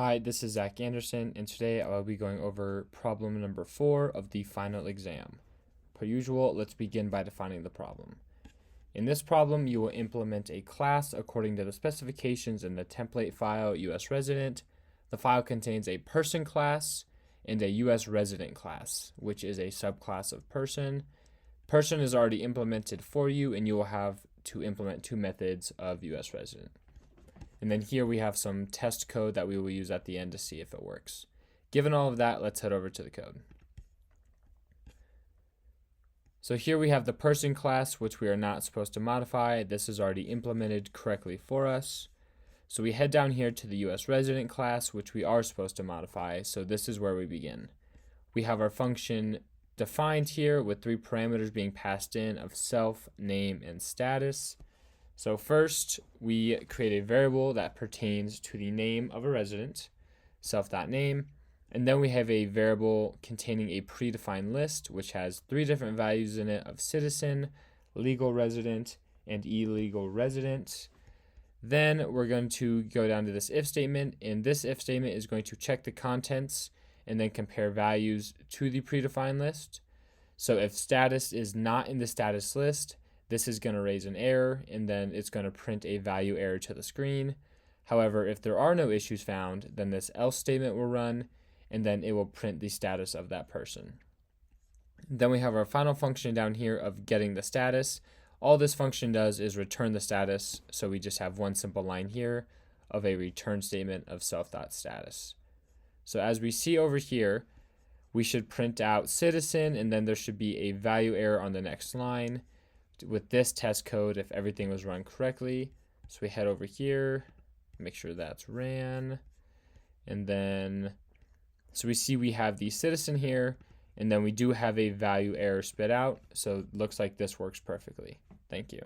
Hi, this is Zach Anderson, and today I will be going over problem number 4 of the final exam. Per usual, let's begin by defining the problem. In this problem, you will implement a class according to the specifications in the template file US resident. The file contains a person class and a US resident class, which is a subclass of person. Person is already implemented for you, and you will have to implement 2 methods of US resident. And then here we have some test code that we will use at the end to see if it works. Given all of that, let's head over to the code. So here we have the person class, which we are not supposed to modify. This is already implemented correctly for us. So we head down here to the US resident class, which we are supposed to modify. So this is where we begin. We have our function defined here with 3 parameters being passed in of self, name, and status. So first, we create a variable that pertains to the name of a resident, self.name, and then we have a variable containing a predefined list, which has 3 different values in it of citizen, legal resident, and illegal resident. Then we're going to go down to this if statement, and this if statement is going to check the contents and then compare values to the predefined list. So if status is not in the status list, this is going to raise an error, and then it's going to print a value error to the screen. However, if there are no issues found, then this else statement will run, and then it will print the status of that person. Then we have our final function down here of getting the status. All this function does is return the status, so we just have one simple line here of a return statement of self.status. So as we see over here, we should print out citizen, and then there should be a value error on the next line with this test code if everything was run correctly. So we head over here, make sure that's ran, and then so we see we have the citizen here, and then we do have a value error spit out, so it looks like this works perfectly. Thank you.